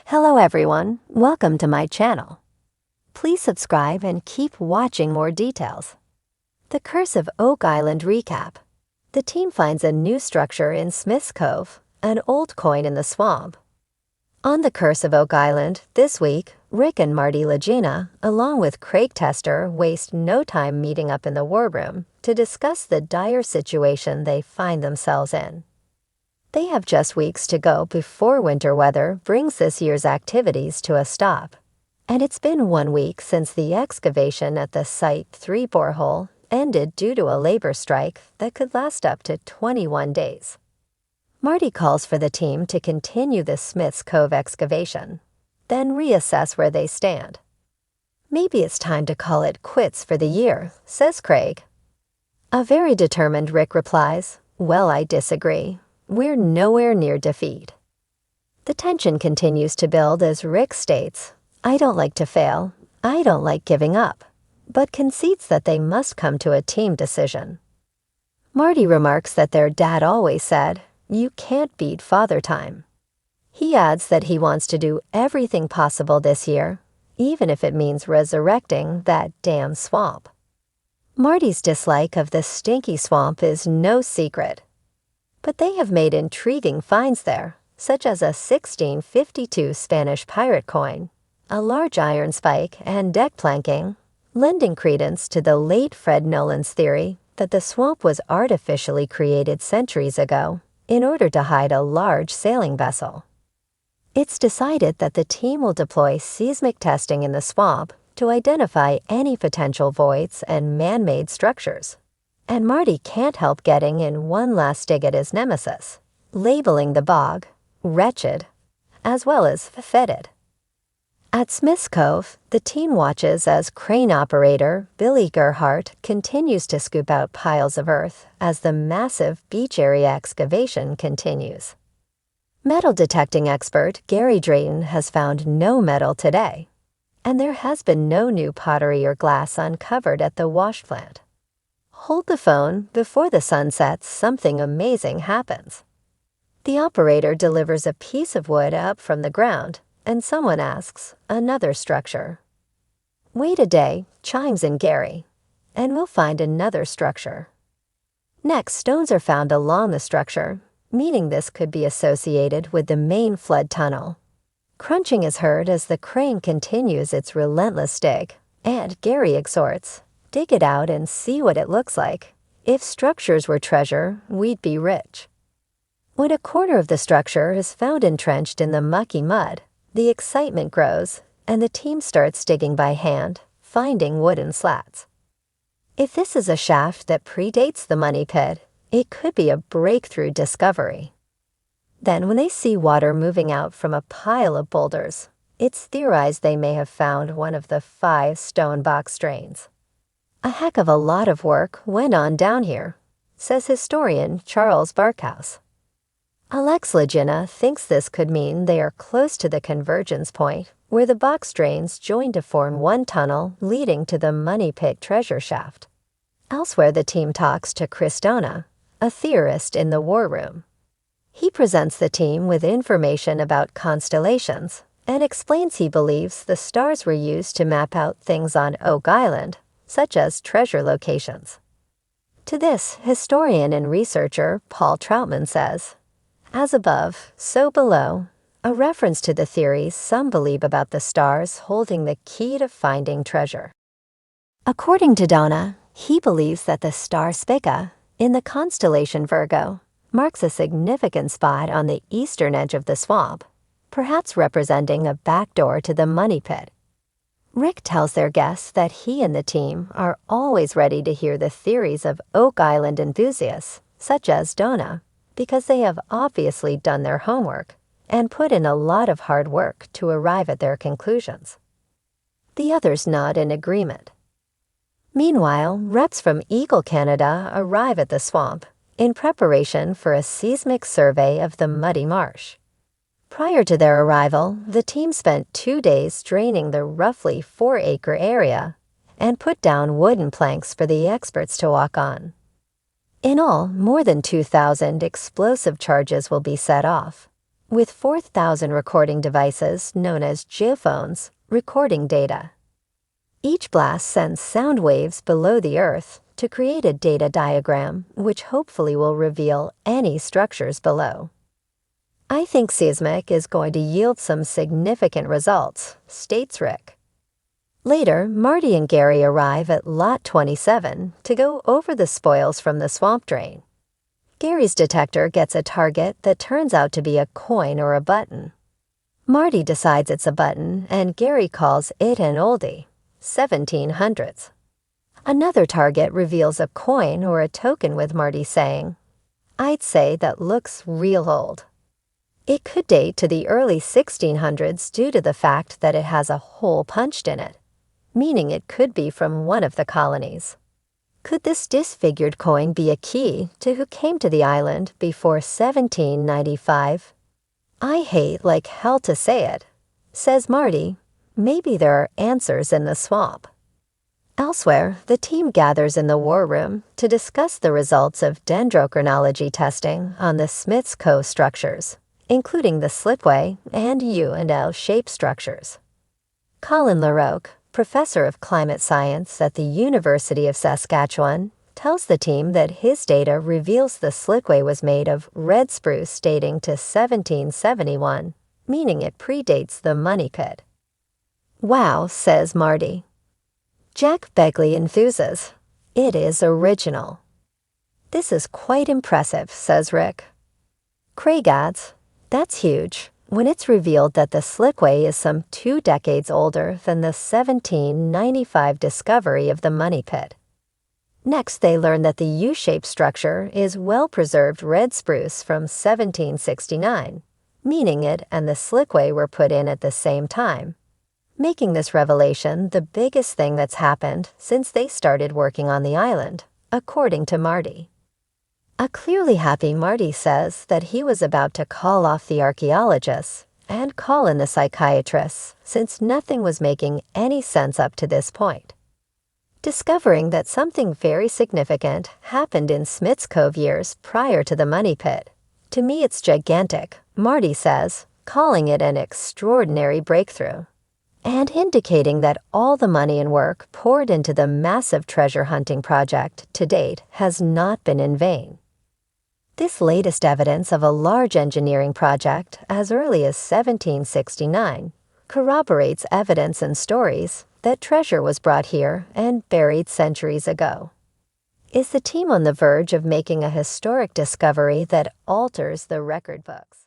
Hello everyone, welcome to my channel. Please subscribe and keep watching more details. The Curse of Oak Island recap. The team finds a new structure in Smith's Cove, an old coin in the swamp. On the Curse of Oak Island, this week, Rick and Marty Legina, along with Craig Tester, waste no time meeting up in the war room to discuss the dire situation they find themselves in. They have just weeks to go before winter weather brings this year's activities to a stop. And it's been 1 week since the excavation at the Site 3 borehole ended due to a labor strike that could last up to 21 days. Marty calls for the team to continue the Smith's Cove excavation, then reassess where they stand. Maybe it's time to call it quits for the year, says Craig. A very determined Rick replies, "Well, I disagree. We're nowhere near defeat." The tension continues to build as Rick states, "I don't like to fail, I don't like giving up," but concedes that they must come to a team decision. Marty remarks that their dad always said, "You can't beat father time." He adds that he wants to do everything possible this year, even if it means resurrecting that damn swamp. Marty's dislike of the stinky swamp is no secret. But they have made intriguing finds there, such as a 1652 Spanish pirate coin, a large iron spike, and deck planking, lending credence to the late Fred Nolan's theory that the swamp was artificially created centuries ago in order to hide a large sailing vessel. It's decided that the team will deploy seismic testing in the swamp to identify any potential voids and man-made structures. And Marty can't help getting in one last dig at his nemesis, labeling the bog wretched, as well as fetid. At Smith's Cove, the team watches as crane operator Billy Gerhardt continues to scoop out piles of earth as the massive beach area excavation continues. Metal detecting expert Gary Drayton has found no metal today, and there has been no new pottery or glass uncovered at the wash plant. Hold the phone, before the sun sets, something amazing happens. The operator delivers a piece of wood up from the ground, and someone asks, "Another structure." "Wait a day," chimes in Gary, "and we'll find another structure." Next, stones are found along the structure, meaning this could be associated with the main flood tunnel. Crunching is heard as the crane continues its relentless dig, and Gary exhorts, "Dig it out and see what it looks like. If structures were treasure, we'd be rich." When a corner of the structure is found entrenched in the mucky mud, the excitement grows, and the team starts digging by hand, finding wooden slats. If this is a shaft that predates the money pit, it could be a breakthrough discovery. Then when they see water moving out from a pile of boulders, it's theorized they may have found one of the 5 stone box drains. "A heck of a lot of work went on down here," says historian Charles Barkhouse. Alex Legina thinks this could mean they are close to the convergence point where the box drains join to form one tunnel leading to the money pit treasure shaft. Elsewhere, the team talks to Chris Dona, a theorist in the war room. He presents the team with information about constellations and explains he believes the stars were used to map out things on Oak Island, such as treasure locations. To this, historian and researcher Paul Troutman says, "As above, so below," a reference to the theories some believe about the stars holding the key to finding treasure. According to Donna, he believes that the star Spica, in the constellation Virgo, marks a significant spot on the eastern edge of the swamp, perhaps representing a backdoor to the money pit. Rick tells their guests that he and the team are always ready to hear the theories of Oak Island enthusiasts, such as Donna, because they have obviously done their homework and put in a lot of hard work to arrive at their conclusions. The others nod in agreement. Meanwhile, reps from Eagle Canada arrive at the swamp in preparation for a seismic survey of the muddy marsh. Prior to their arrival, the team spent 2 days draining the roughly 4-acre area and put down wooden planks for the experts to walk on. In all, more than 2,000 explosive charges will be set off, with 4,000 recording devices known as geophones recording data. Each blast sends sound waves below the Earth to create a data diagram, which hopefully will reveal any structures below. "I think seismic is going to yield some significant results," states Rick. Later, Marty and Gary arrive at Lot 27 to go over the spoils from the swamp drain. Gary's detector gets a target that turns out to be a coin or a button. Marty decides it's a button, and Gary calls it an oldie, 1700s. Another target reveals a coin or a token, with Marty saying, "I'd say that looks real old." It could date to the early 1600s due to the fact that it has a hole punched in it, meaning it could be from one of the colonies. Could this disfigured coin be a key to who came to the island before 1795? "I hate like hell to say it," says Marty. "Maybe there are answers in the swamp." Elsewhere, the team gathers in the war room to discuss the results of dendrochronology testing on the Smith's Cove structures, including the slipway and U and L shape structures. Colin LaRocque, professor of climate science at the University of Saskatchewan, tells the team that his data reveals the slipway was made of red spruce dating to 1771, meaning it predates the money pit. "Wow," says Marty. Jack Begley enthuses. "It is original." "This is quite impressive," says Rick. Craig adds, "That's huge when it's revealed that the slipway is some 2 decades older than the 1795 discovery of the money pit." Next, they learn that the U-shaped structure is well-preserved red spruce from 1769, meaning it and the slipway were put in at the same time, making this revelation the biggest thing that's happened since they started working on the island, according to Marty. A clearly happy Marty says that he was about to call off the archaeologists and call in the psychiatrists, since nothing was making any sense up to this point. Discovering that something very significant happened in Smith's Cove years prior to the money pit. "To me it's gigantic," Marty says, calling it an extraordinary breakthrough, and indicating that all the money and work poured into the massive treasure hunting project to date has not been in vain. This latest evidence of a large engineering project as early as 1769 corroborates evidence and stories that treasure was brought here and buried centuries ago. Is the team on the verge of making a historic discovery that alters the record books?